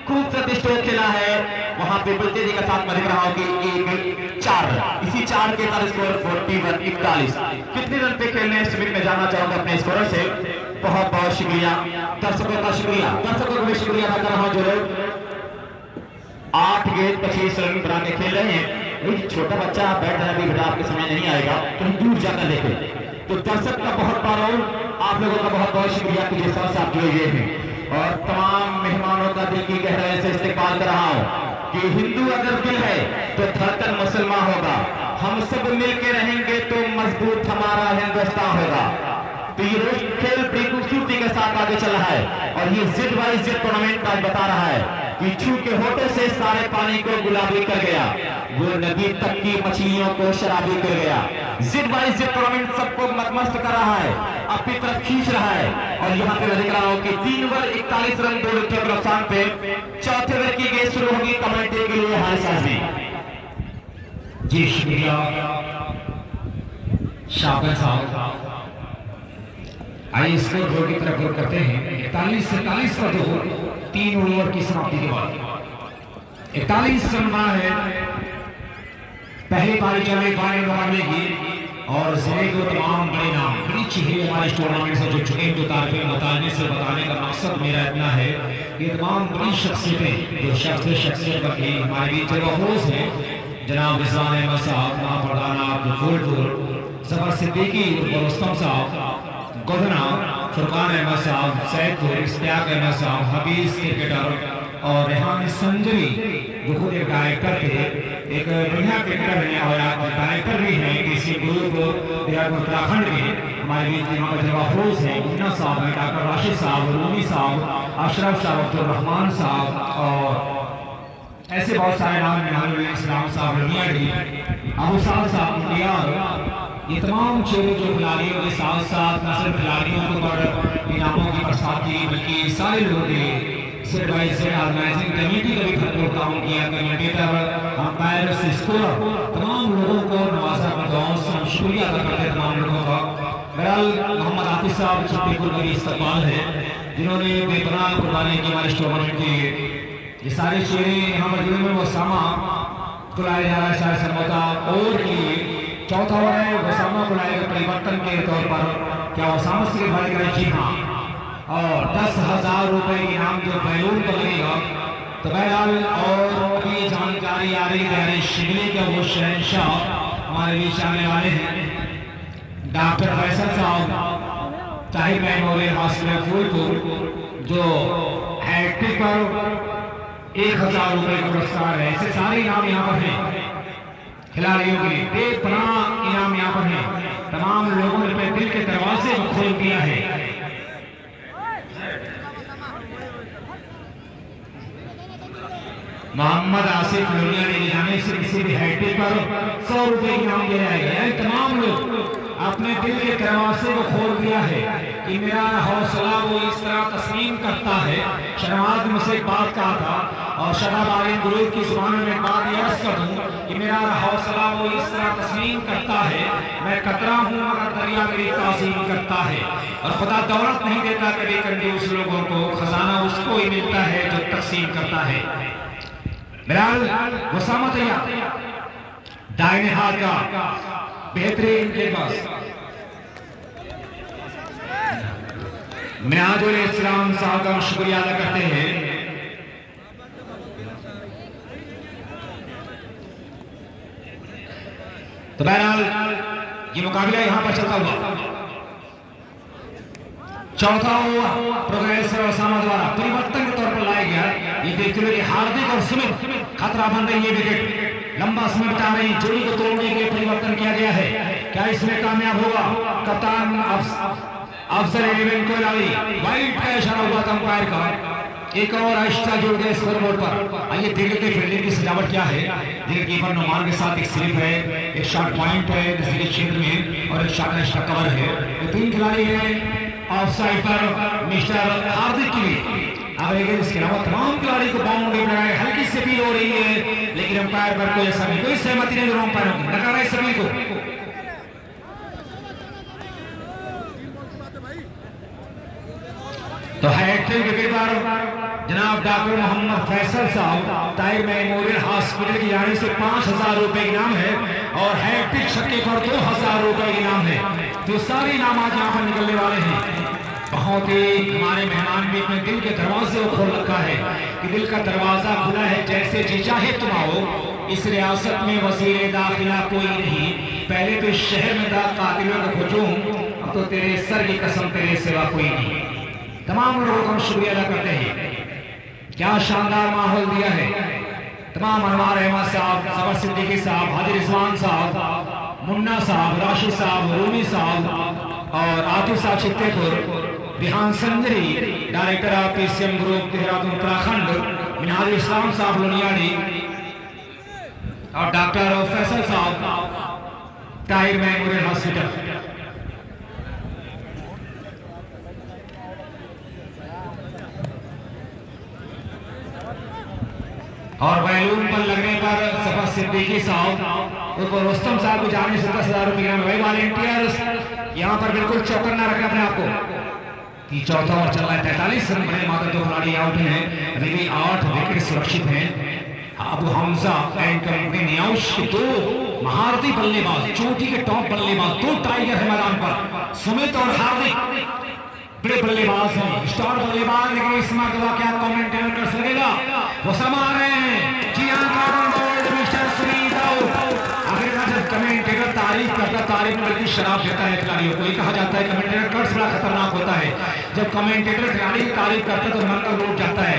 खूबसूरत स्ट्रोक खेला है वहां पे बलतेजी के साथ मैं देख रहा हूं कि 4 इसी 4 के साथ स्कोर 41 कितने रन पे खेलने हैं सुमित में जाना चाहूंगा अपने स्कोर से। बहुत बहुत शुक्रिया दर्शकों का शुक्रिया। दर्शकों को भी शुक्रिया अदा कर रहा हूं जो लोग 8 गेंद 25 रन बना के खेल रहे हैं। छोटा बच्चा बैठ रहा है बेटा आपके समय नहीं आएगा कहीं दूर जाकर देखे। तो दर्शक का बहुत बहुत आप लोगों का बहुत बहुत शुक्रिया कि जिस तरह से आप जुड़े हुए हैं। और तमाम मेहमानों का दिल की गहराई से इस्तेमाल कर रहा हूँ कि हिंदू अगर दिल है तो धड़कन मुसलमान होगा। हम सब मिलके रहेंगे तो मजबूत हमारा हिंदुस्तान होगा। तो ये रोज खेल बड़ी खूबसूरती के साथ आगे चल रहा है। और ये जिद टूर्नामेंट आज बता रहा है कि छू के होठों से सारे पानी को गुलाबी कर गया वो नदी तक की मछलियों को शराबी कर गया। जिद टूर्नामेंट सबको मतमस्त कर रहा है अपनी तरफ खींच रहा है। और यहाँ पे मैं देख रहा हूँ कि 3 ओवर 41 रन 2 विकेट के नुकसान पे 4थे ओवर की गेंद शुरू होगी कमेंट्री के लिए हाल साजी जी शुक्रिया शाबाश साहब। आइए स्कोर बोर्ड की तरफ गौर करते हैं। 41 पर 3 ओवर की समाप्ति के बाद 41 रन बना है। पहली पारी चल रही फाइनल मुकाबले की और जिले को तमाम बड़े नाम बड़ी चीजें हमारे टूर्नामेंट से जुड़ चुके हैं। जो तारीफें बताने से बताने का मकसद मेरा इतना है कि तमाम बड़ी शख्सियतें जो शख्सियत की हमारे बीच मौजूद हैं जनाब रिजवान अहमद साहब महाप्रधान फूलपुर सफर सिद्दीकी रुस्तम साहब गोधना फुरकान अहमद साहब सैदपुर इश्तियाक अहमद साहब हबीज क्रिकेटर और रेहान संजरी जो खुद एक डायरेक्टर थे एक बढ़िया क्रिकेटर है और आप डायरेक्टर भी हैं किसी ग्रुप उत्तराखंड के हमारे बीच यहाँ पर जवाफरोज हैं मुन्ना साहब हैं डॉक्टर राशिद साहब रूमी साहब अशरफ साहब अब्दुलरहमान साहब और ऐसे बहुत सारे नाम इस्लाम साहब रमियाड़ी अबू साहब इंडिया ये तमाम चेहरे जो खिलाड़ियों के साथ साथ न सिर्फ खिलाड़ियों को पर इनामों की बरसात की बल्कि सारे लोगों के set by set organizing committee का भी भरपूर काम किया, कमेंटेटर, अंपायर, स्कोरर, तमाम लोगों को नवाजा अपनी दुआओं से हम शुक्रिया अदा करते हैं तमाम लोगों का। बहरहाल मोहम्मद आतिफ साहब छत्तीसगढ़ का भी इस्तेमाल है जिन्होंने बेपनाह कुर्बानी की हमारे टूर्नामेंट के लिए। ये सारे चेहरे यहाँ पर जिनमें वसामा को लाया जा रहा है सारे समझौता और के लिए। चौथा ओवर है, वसामा को लाएगा परिवर्तन के तौर पर। क्या वसामा से भाई करें? जी हाँ। और 10,000 रुपए इनाम जो बैलून पर लगेगा। तो बहरहाल और अभी जानकारी आ रही है शिमले के वो शहंशाह हमारे बीच आने वाले हैं डॉक्टर फैसल साहब ताहिर मेमोरियल हॉस्पिटल फूलपुर, जो हैट्रिक पर 1,000 रुपए का पुरस्कार है। ऐसे सारे इनाम यहाँ पर हैं खिलाड़ियों के लिए, बेपनाह इनाम यहाँ पर हैं। तमाम लोगों ने अपने दिल के दरवाजे को खोल दिया है। मोहम्मद आसिफ लोनिया ने जाने से किसी भी हैट्रिक पर 100 रुपए इनाम दिया जाएगा। तमाम लोग अपने दिल के दरवाजे को खोल दिया है कि मेरा हौसला वो इस तरह तस्लीम करता है। शहनाज मुझसे एक बात कहा था और शहनाज गुरूर की जुबान में एक बात ये अर्ज कर दूं कि मेरा हौसला वो इस तरह तस्लीम करता है, मैं कतरा हूँ मगर दरिया मेरी ताज़ीम करता है। और खुदा दौलत नहीं देता कभी कंजूस लोगों को, खजाना उसको ही मिलता है जो तकसीम करता है। बहरहाल वसामा तैयार, दाहिने हाथ का बेहतरीन गेंदबाज मिनाजुल इस्लाम साहब का शुक्रिया अदा करते हैं। तो बहरहाल ये मुकाबला यहां पर चलता हुआ चौथा ओवर प्रोग्रेसर ओसामा द्वारा परिवर्तन के तौर पर लाया गया। ये देखते हुए हार्दिक और सुमित खतरा बन रही है, विकेट लंबा समय बिता रही, जोड़ी को तोड़ने के लिए परिवर्तन किया गया है। क्या इसमें कामयाब होगा? कप्तान अफसर 11 को लाई वाइट का इशारा हुआ था अंपायर का। एक और आहिस्ता जोड़ गए स्कोर बोर्ड पर। आइए देख लेते हैं फील्डिंग की सजावट क्या है। देखिए कीपर नुमान के साथ एक स्लिप है, एक शॉट पॉइंट है किसी के क्षेत्र में और एक शॉट एक्स्ट्रा कवर है। ये 3 खिलाड़ी हैं ऑफ साइड पर मिस्टर हार्दिक के लिए। अब इसके अलावा तमाम खिलाड़ी को बाउंड्री बनाए, हल्की से फील हो रही है लेकिन अंपायर पर कोई ऐसा नहीं, कोई सहमति नहीं अंपायर की, नकारा है सभी को। तो हैट्रिक विकेट पर जनाब डॉक्टर मोहम्मद फैसल साहब ताहिर मेमोरियल हॉस्पिटल की जाने से 5,000 रुपए इनाम है और हैट्रिक छक्के पर 2,000 रुपए इनाम है। तो सारे इनाम आज यहाँ पर निकलने वाले हैं। बहुत ही हमारे मेहमान भी अपने दिल के दरवाजे को खोल रखा है कि दिल का दरवाजा खुला है, जैसे जी चाहे तुम आओ। इस रियासत में वजीर दाखिला कोई नहीं, पहले तो इस शहर में था कातिलों का हुजूम, अब तो तेरे सर की कसम तेरे सिवा कोई नहीं। तमाम लोगों को हम शुक्रिया अदा करते हैं, क्या शानदार माहौल दिया है। तमाम अनवार अहमद साहब, जबर सिद्दीकी साहब, हाजिर रिजवान साहब, मुन्ना साहब, राशिद साहब, रूमी साहब और आतिफ साहब चित्तेपुर, बिहान Sanjari director of PCM group Dehradun Uttarakhand, Minajul Islam साहब लोनियाड़ी और डॉक्टर फैसल साहब ताहिर मेमोरियल हॉस्पिटल। और बैलून पर लगने पर सफर सिद्दीकी साहब उनको रुस्तम साहब को जाने से 10,000 रुपये वही वॉलेंटियर्स यहाँ पर बिल्कुल चौकन्ना रखें अपने आप को कि चौथा ओवर चल रहा है। 43 रन बने, मात्र 2 खिलाड़ी आउट हैं, अभी भी 8 विकेट सुरक्षित हैं। अबू हमजा एंड कंपनी न्याउश के 2 महारथी बल्लेबाज, चोटी के टॉप बल्लेबाज, 2 टाइगर है मैदान पर। सुमित और हार्दिक बड़े बल्लेबाज हैं, स्टार बल्लेबाज, लेकिन इस मरतबा क्या कमेंटेटर कर सकेगा? वो समा रहे हैं। जी हाँ, मिस्टर सुनीत आखिरकार जब कमेंटेटर तारीफ करता, तारीफ में बल्कि शराब देता है खिलाड़ियों को। ये कहा जाता है कमेंटेटर कर्ज बड़ा खतरनाक होता है। जब कमेंटेटर खिलाड़ी की तारीफ करता है तो मन का रोक जाता है,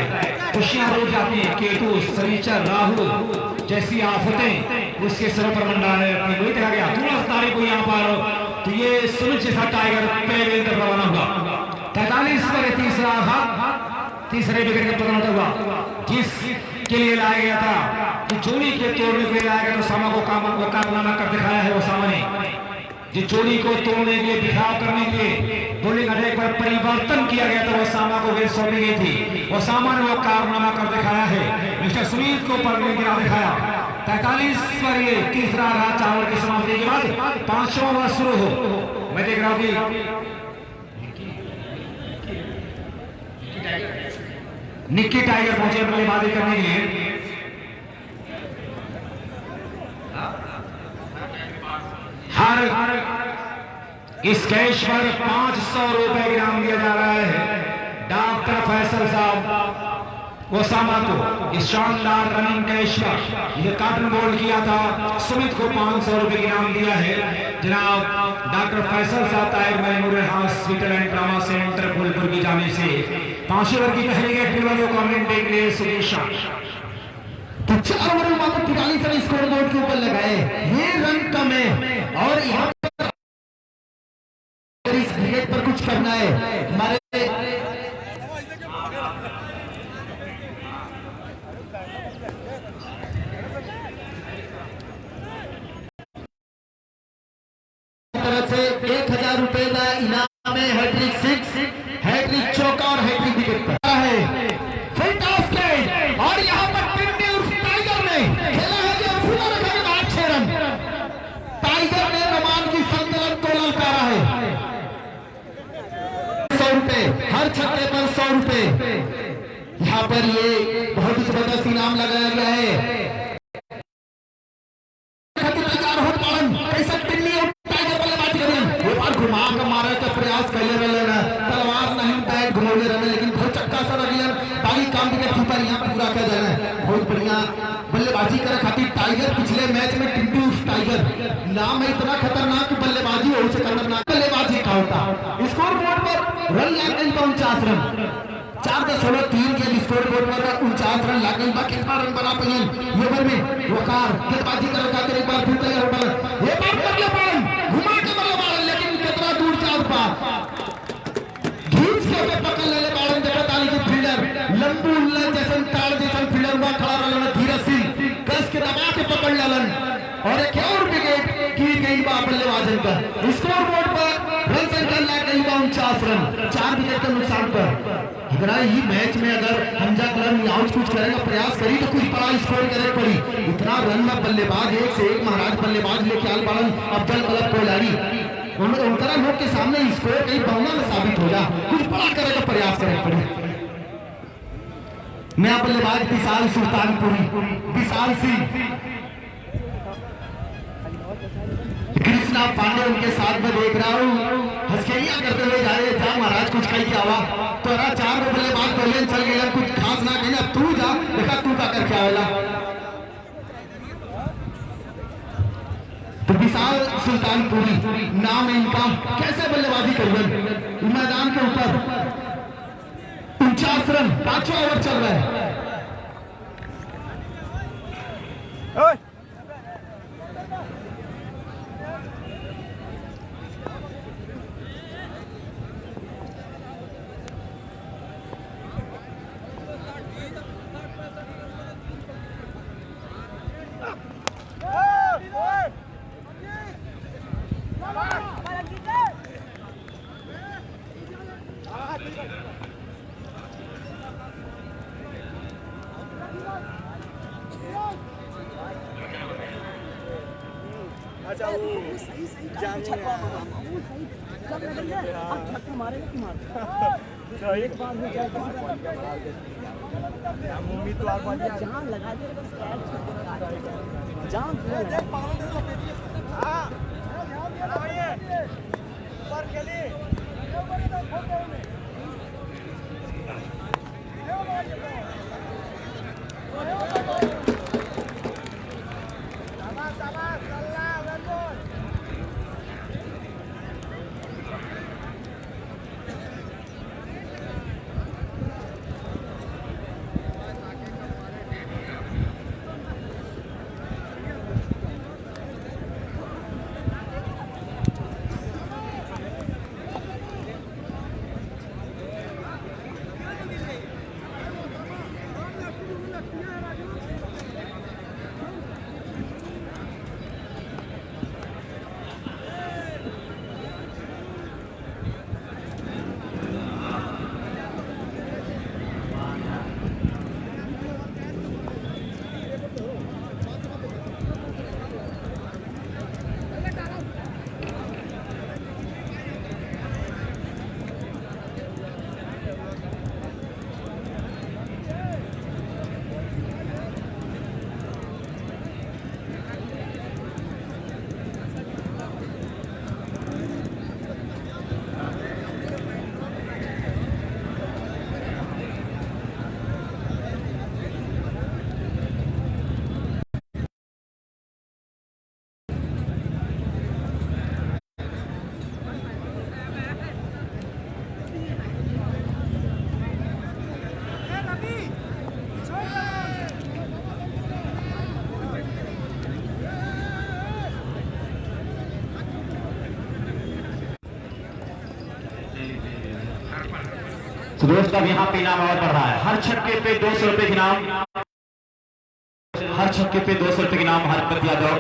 खुशियां रोक जाती है। केतु, शनिचर, राहु जैसी आफतें उसके सर पर मंडराने लगती। वही देखा गया थोड़ा सा तारीफ हुई यहाँ पर, तो ये सुमित जैसा टाइगर पहले तरफ रवाना हुआ। 43 पर तीसरा हाथ, तीसरे विकेट का पतन होता हुआ, जिसके लिए लाया गया था कि जोड़ी के तोड़ने के लिए लाया गया, तो सामा को कारनामा कर दिखाया है। वो सामा ने जिस जोड़ी को तोड़ने के लिए, बिखराव करने के लिए बॉलिंग अटैक पर परिवर्तन किया गया था, ओसामा को गेंद सौंपी गई थी। ओसामा ने वो कारनामा कर दिखाया है, मिस्टर सुनील को पकड़ने गिरा दिखाया। 43 पर ये तीसरा रात चावल की समाप्ति के बाद पांचवां ओवर शुरू हो। मैं देख रहा हूं कि निक्की टाइगर पहुंचे बल्लेबाजी करने के लिए। हर इस कैश पर 500 रुपए इनाम दिया जा रहा है डॉक्टर फैसल साहब ओसामा को इस शानदार रनिंग कैश पर। यह कार्टन बोल्ड किया था, सुमित को 500 रुपए इनाम दिया है जनाब डॉक्टर फैसल साहब Tahir memorial hospital and trauma centre Phulpur की जाने से। 5 ओवर की पहली गेट कमेंट के लिए सुदेशा तो 4 ओवर में मात्र 43 रन स्कोर बोर्ड के ऊपर लगाए। ये रन कम है और यहाँ पर इस विकेट पर कुछ करना है हमारे तरफ से 1000 रुपए का इनाम है। हैट्रिक 6, हैट्रिक चौका और हैट्रिक विकेट पर है। फैंटास्टिक और यहाँ पर टिंडी उर्फ टाइगर ने खेला है जो पूरा रखा है 8 रन। टाइगर ने रमान की संतुलन को ललकारा है। 100 रुपए हर छक्के पर 100 रुपए। यहाँ पर ये बहुत ही जबरदस्त इनाम लगाया गया है। घुमा कर मारे का प्रयास कर लेना, तलवार नहीं बैट घुमाने रहना, लेकिन बहुत चक्का सा रही बाकी काम के कीपर यहाँ पूरा कर देना है। बहुत बढ़िया बल्लेबाजी कर खातिर टाइगर पिछले मैच में टिंटू टाइगर नाम है, इतना खतरनाक बल्लेबाजी हो उसे खतरनाक बल्लेबाजी का होता। स्कोर बोर्ड पर रन लाग गई 49 रन, 4.3 के स्कोर बोर्ड पर 49 रन लाग गई। बाकी कितना रन बना पाए ये ओवर में वकार गेंदबाजी कर खातिर एक बार फिर तैयार हो गए। ये बात कर ले घुमा के बल्लेबाज, लेकिन कितना दूर चाल पा घींच के पकड़ ले बालन देखा ताली के फील्डर लंबू उल्ला जैसन ताड़ जैसन फील्डर हुआ खड़ा रहलन धीरज सिंह कस के दबा के पकड़ लेलन और एक और विकेट की गई बा बल्लेबाजन का। स्कोर बोर्ड पर रन संख्या लाग गई 49 रन, 4 विकेट के नुकसान पर। अगर ही मैच में अगर हमजा क्लब आउट कुछ करेगा प्रयास करी तो कुछ बड़ा स्कोर करे पड़ी। इतना रन में बल्लेबाज एक से एक महाराज बल्लेबाज लेके आल बालन अफजल कलब कोलारी उनका लोग के सामने स्कोर कहीं बहुना में साबित हो जा, कुछ बड़ा करे का प्रयास करे पड़ी। नया बल्लेबाज विशाल सुल्तानपुरी, विशाल सिंह, कृष्णा पांडे उनके साथ में देख रहा हूँ हंसखेलियां करते हुए जा रहे। जा महाराज कुछ कही क्या हुआ तो 4 बल्लेबाज पहले चल गया, कुछ खास ना कहना, तू जा देखा तू का कर क्या होला। तो विशाल सुल्तानपुरी नाम है इनका, कैसे बल्लेबाजी कर मैदान के ऊपर 49 रन, 5वां ओवर चल रहा है। अच्छा वो सही छक्का मारे ना मारता एक बार हो जाए मम्मी तो जहाँ लगा दे जहाँ पर खेली तो दोस्त अब यहाँ पे इनाम और बढ़ रहा है। हर छक्के पे 200 रुपए इनाम, हर छक्के पे 200 रुपए इनाम। हरकत Yadav,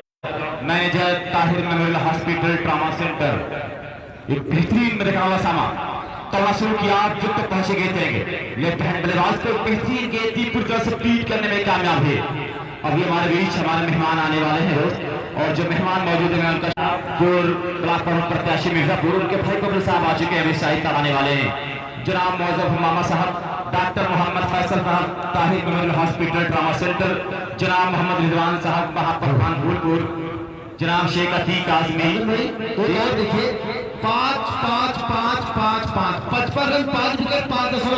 manager Tahir memorial hospital trauma centre, एक बेहतरीन मेरे सामा तोड़ा शुरू किया, जब तक पहुंचे गए थे लेफ्ट हैंड बल्लेबाज को बेहतरीन गेंद थी, पूरी तरह से पीट करने में कामयाब है। अभी हमारे बीच हमारे मेहमान आने वाले हैं दोस्त, और जो मेहमान मौजूद है उनका ब्लॉक प्रत्याशी मिर्जापुर, उनके भाई कबीर साहब आ चुके हैं, शाही आने वाले हैं। जनाब मौजूद मामा साहब, डॉक्टर मोहम्मद फैसल साहब Tahir memorial hospital trauma centre, जनाब मोहम्मद रिजवान साहब महाप्रधान भूलपुर, जनाब शेख अतीक आजमी। देखिए 5 5 5 5 5 55 रन 5 विकेट 5.5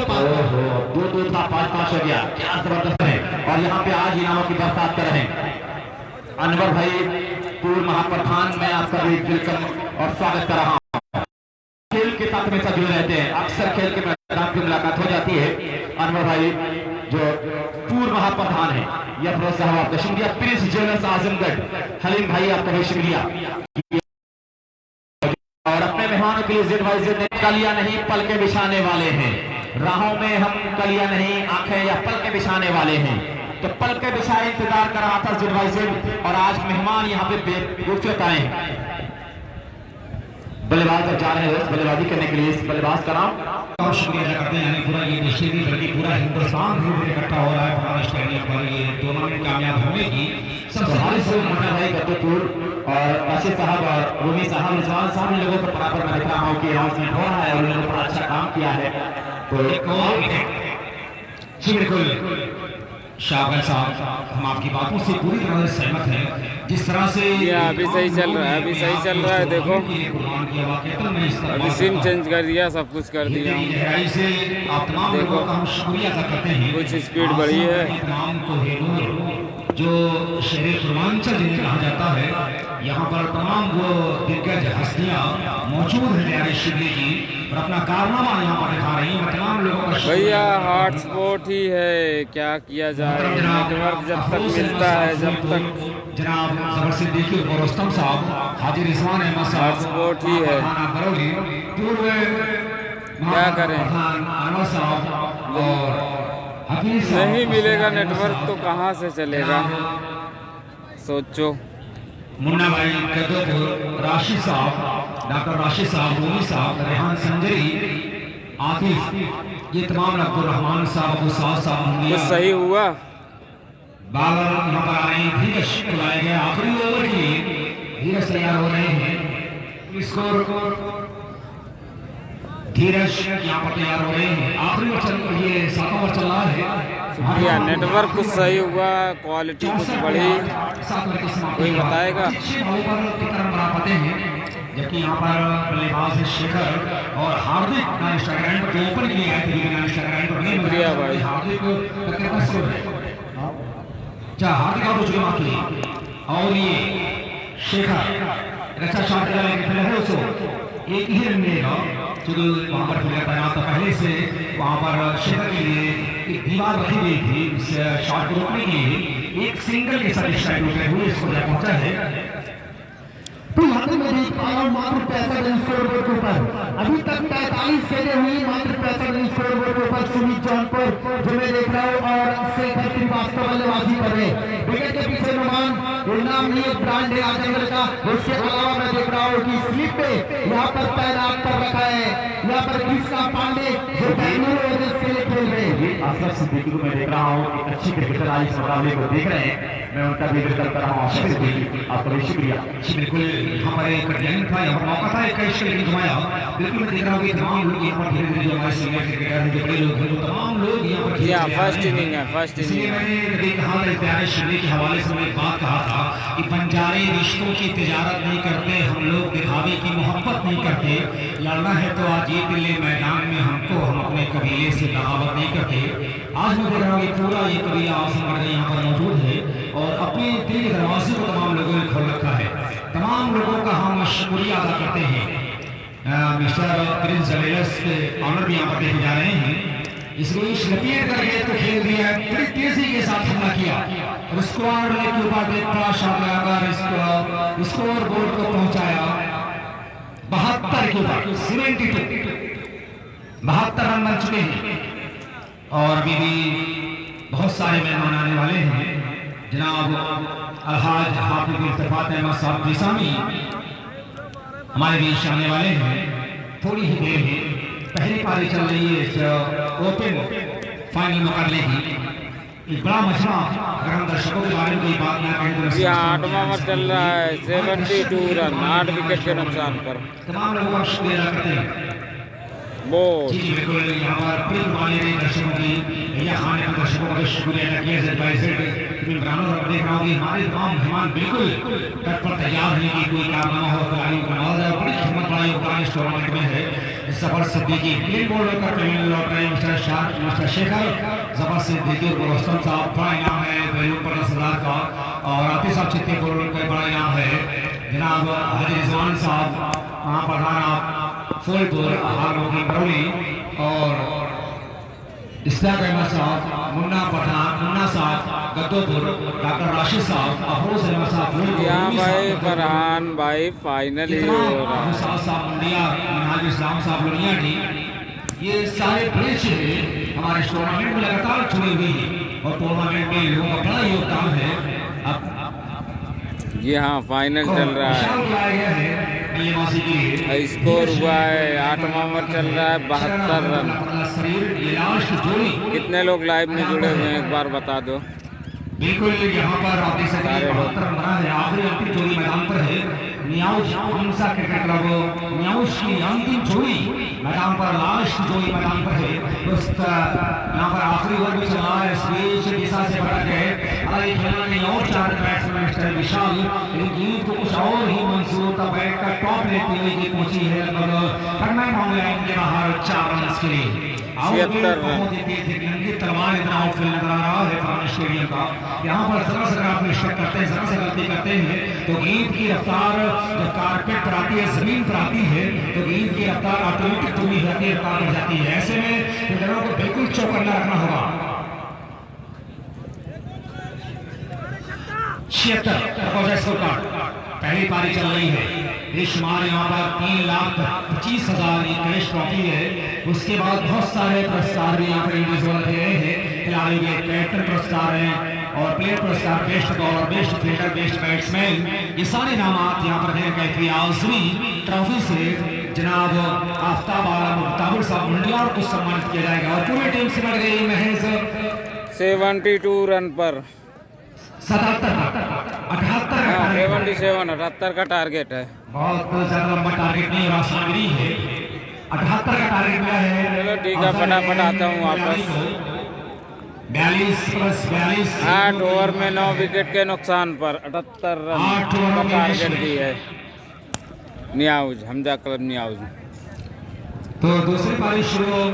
दो था 5-5 हो गया, क्या जबरदस्त है। और यहाँ पे आज इनामों की बरसात कर रहे हैं अनवर भाई पूर्व महाप्रधान, मैं आपका भी वेलकम और स्वागत कर रहा हूँ। खेल के साथ हमेशा जुड़े रहते हैं, अक्सर खेल के मैदान की मुलाकात हो जाती है। अनवर भाई जो पूर्व महाप्रधान है, यह भरोसा है आपका, शुक्रिया। प्रिंस ज्वेलर्स आजमगढ़, हलीम भाई आपका भी शुक्रिया। और अपने मेहमानों के लिए जेड भाई जेड ने कलियां नहीं पलके बिछाने वाले हैं, राहों में हम कलियां नहीं आंखें या पलके बिछाने वाले हैं, तो पलके बिछाए इंतजार कर रहा था जेड भाई जेड, और आज मेहमान यहाँ पे बेखूबसूरत आए हैं। बल्लेबाज अब जा रहे हैं बल्लेबाजी करने के लिए, इस बल्लेबाज का नाम और शुक्रिया अदा करते हैं। यानी पूरा ये देश नहीं बल्कि पूरा हिंदुस्तान भी इकट्ठा हो रहा है हमारा स्टेडियम पर ये टूर्नामेंट कामयाब होने की। सबसे हमारे से मुन्ना भाई गद्दूपुर और राशिद साहब और रूमी साहब रिजवान साहब इन लोगों पर बराबर मैं देख रहा हूँ कि अनाउंसमेंट हो रहा है और उन लोगों पर अच्छा काम किया है। तो एक और जी बिल्कुल शाहगढ़ साहब, हम आपकी बातों से पूरी तरह से सहमत हैं। जिस तरह से ये अभी सही चल रहा है, अभी सही चल रहा है। देखो अभी सिम चेंज कर दिया, सब कुछ कर दिया। गहराई से आप तमाम लोगों का हम शुक्रिया अदा करते हैं। कुछ स्पीड बढ़ी है। तमाम को जो शहर पूर्वांचल जिन्हें कहा जाता है, यहाँ पर तमाम वो दिग्गज हस्तियाँ मौजूद हैं न्याय शिवली जी, और अपना कारनामा यहाँ पर दिखा रही हैं। मैं तमाम लोगों का भैया हॉटस्पॉट ही है, क्या किया जाए, नेटवर्क जब तक मिलता है, जब तक जनाब जबर सिद्दीकी और रुस्तम साहब, हाजी रिजवान अहमद साहब, हॉटस्पॉट ही है, बरौली पूर्व क्या करें। अनवर साहब और नहीं मिलेगा नेटवर्क तो कहाँ से चलेगा, सोचो। मुन्ना भाई गद्दूपुर, राशिद साहब, डॉक्टर राशिद साहब, रूमी साहब, रेहान संजरी, आतिफ, ये तमाम अब्दुल रहमान साहब, अबू साहब साहब, कुछ सही हुआ। बाबर यहाँ पर आ रहे हैं, धीरज बुलाए गए आखिरी ओवर के लिए, धीरज तैयार हो रहे हैं। स्कोर धीरज यहाँ पर तैयार हो रहे हैं, आखिरी ओवर ये 7वां ओवर चल रहा है। या नेटवर्क कुछ सही हुआ, क्वालिटी कुछ बढ़ी, कोई बताएगा। जबकि यहाँ पर बल्लेबाज शेखर और हार्दिक इंस्टाग्राम पर ओपन के लिए आए थे, इंस्टाग्राम पर नहीं शुक्रिया भाई। हार्दिक हार्दिक आउट हो चुके माफ कीजिए, और ये शेखर अच्छा शॉट है उसको एक ही रन मिलेगा, क्योंकि वहाँ पर फिलहाल तैनात था पहले से। वहाँ पर शेखर के लिए एक दीवार रखी गई थी इस शॉट को रोकने के लिए, एक सिंगल के साथ स्ट्राइक होते हुए इसको जा पहुंचा है। तो यहाँ पे मैं देख पा रहा हूँ मात्र 65 रन स्कोरबोर्ड के ऊपर, अभी तक 43 खेले हुई, मात्र 65 रन स्कोरबोर्ड के ऊपर सुमित जौनपुर जो मैं देख रहा हूँ, और शेखर श्रीवास्तव बल्लेबाजी कर रहे हैं। विकेट के पीछे मेहमान नाम नहीं एक ब्रांड है आजमगढ़ का, उसके अलावा मैं देख रहा हूँ कि स्लिप पे यहाँ पर तैनात कर रखा है, यहाँ पर कृष्णा पांडे जो बेंगलुरु से खेल रहे हैं। असलम सिद्दीकी को मैं देख रहा हूँ, एक अच्छी क्रिकेटर आज इस मुकाबले को देख रहे हैं, मैं उनका भी वेलकम कर रहा हूँ। असलम सिद्दीकी आपका भी शुक्रिया। बिल्कुल यहाँ पर एक जैन था, यहाँ पर मौका था एक कैश लेकिन घुमाया। बिल्कुल मैं देख रहा हूँ कि तमाम लोग यहाँ पर धीरे धीरे जो हमारे सीनियर क्रिकेटर हैं, जो बड़े लोग हैं, वो तमाम लोग यहाँ पर फर्स्ट इनिंग है, फर्स्ट इनिंग है। मैंने कहा था प्यारे शिवली के हवाले से मैं एक बात कहा था कि बंजारे रिश्तों की तिजारत नहीं करते, हम लोग दिखावे की मोहब्बत नहीं करते। लड़ना है तो आज ये दिल्ली मैदान में हमको, हम अपने कबीले से बगावत नहीं करते। आज मैं देख रहा हूँ कि पूरा ये कबीला आसमान यहाँ पर मौजूद है और अपने दिल के दरवाजे को तमाम लोगों ने खोल रखा है। तमाम लोगों का हम शुक्रिया अदा करते हैं। मिस्टर प्रिंस ज्वेलर्स के ऑनर भी यहाँ पर देखे जा रहे हैं। इसको लपेट करके तो खेल दिया है, बड़ी तेजी के साथ हमला किया और स्क्वायर के ऊपर एक बड़ा शॉट लगाकर स्कोर बोर्ड को पहुंचाया 72 के ऊपर 72। 72 रन बन चुके हैं और अभी भी बहुत सारे मेहमान आने वाले हैं। जनाब अलहाज हाफिज इल्तिफात अहमद साहब निसामी हमारे बीच आने वाले हैं। थोड़ी ही देर में पहली पारी चल रही है इस ओपन फाइनल मुकाबले की। एक बड़ा मसला, अगर हम दर्शकों के बारे में कोई बात ना कहें तो जी हाँ, 8वां ओवर चल रहा है, 72 रन 8 विकेट के नुकसान पर। तमाम लोगों का शुक्रिया अदा करते हैं। बोल जी बिल्कुल, यहाँ पर प्रिय वाले दर्शकों की या खाने के दर्शकों का भी शुक्रिया अदा किया जाए। ब्राह्मण और देख रहा हूँ कि हमारे तमाम मेहमान बिल्कुल तत्पर तैयार हैं कि कोई कारनामा हो खिलाड़ियों का नवाज है। बड़ी खिदमत बड़ा योगदान इस टूर्नामेंट में है। इस सफर सिद्दीकी क्लीन बोल्ड होकर पेमेंट लौट रहे मिस्टर शाह, मिस्टर शेखर जबर सिद्दीकी और रोस्तम साहब। बड़ा इनाम है बैलून पर 10,000 का और आतिफ साहब चित्तीपुर का बड़ा इनाम है। जनाब हाजी रिजवान साहब महाप्रधान आप फूलपुर हारमोगी बरौली और इस्ताक अहमद साहब मुन्ना पठान मुन्ना साहब गद्दोपुर, डॉक्टर राशिद साहब अफरोज अहमद साहब यहाँ भाई फरहान भाई फाइनल ही हो रहा है। साहब मुंडिया, मिनहाज इस्लाम साहब लुनिया जी, ये सारे बड़े चेहरे हमारे टूर्नामेंट में लगातार जुड़े हुए हैं और टूर्नामेंट में लोगों का बड़ा योगदान है। अब जी हाँ, फाइनल चल रहा है। स्कोर हुआ है 8वां ओवर चल रहा है, 72 रन। कितने लोग लाइव में जुड़े हुए हैं एक बार बता दो। बिल्कुल, यहाँ पर आप देख सकते हैं 72 रन बना है। आखिरी अंतिम जोड़ी मैदान पर है। न्याउज हमसा क्रिकेट क्लब न्याउज की अंतिम जोड़ी मैदान पर, लास्ट जोड़ी मैदान पर है। यहाँ पर आखिरी ओवर भी चला है। इस बीच दिशा से भटक गए खिलाड़ी और 4 बैट्समैन मिस्टर विशाल, लेकिन गेंद को कुछ और ही मंसूर का बैट का टॉप लेते हुए गेंद पहुंची है लगभग फरमान मामले के बाहर 4 रन के लिए। 76 रन। तलवार इतना आउटफील्ड नजर आ रहा है फरहान स्टेडियम का। यहाँ पर जरा से आप मिस्टेक करते हैं, जरा से गलती करते हैं तो गेंद की रफ्तार जब कारपेट पर आती है, जमीन पर आती है तो गेंद की रफ्तार ऑटोमेटिक थोड़ी जाती है, रफ्तार बढ़ जाती है। ऐसे में फील्डरों को बिल्कुल चौकन्ना रखना होगा। 76 पहली पारी चल रही है। बेशुमार यहाँ पर 3,25,000 कैश ट्रॉफी है। उसके बाद बहुत सारे पुरस्कार भी यहाँ पर इंडिविजुअल रखे गए हैं। खिलाड़ी के कैप्टन पुरस्कार हैं और प्लेयर पुरस्कार, best bowler, best fielder, best batsman, ये सारे नामात यहाँ पर हैं। कैफी आजमी ट्रॉफी से जनाब आफ्ताब आलम मुख्तार साहब मुंडियार को सम्मानित किया जाएगा और पूरी टीम से बढ़ गई महज 72 रन पर 78 का टारगेट है। बहुत ज्यादा लंबा टारगेट नहीं, आसान नहीं है। 78 का टारगेट मिला है। चलो ठीक है, फटाफट आता हूँ वापस। 42 प्लस 42 8 ओवर में 9 विकेट के नुकसान पर 78 रन का टारगेट दी है न्याउज, हमजा क्लब न्याउज। तो दूसरी पारी शुरू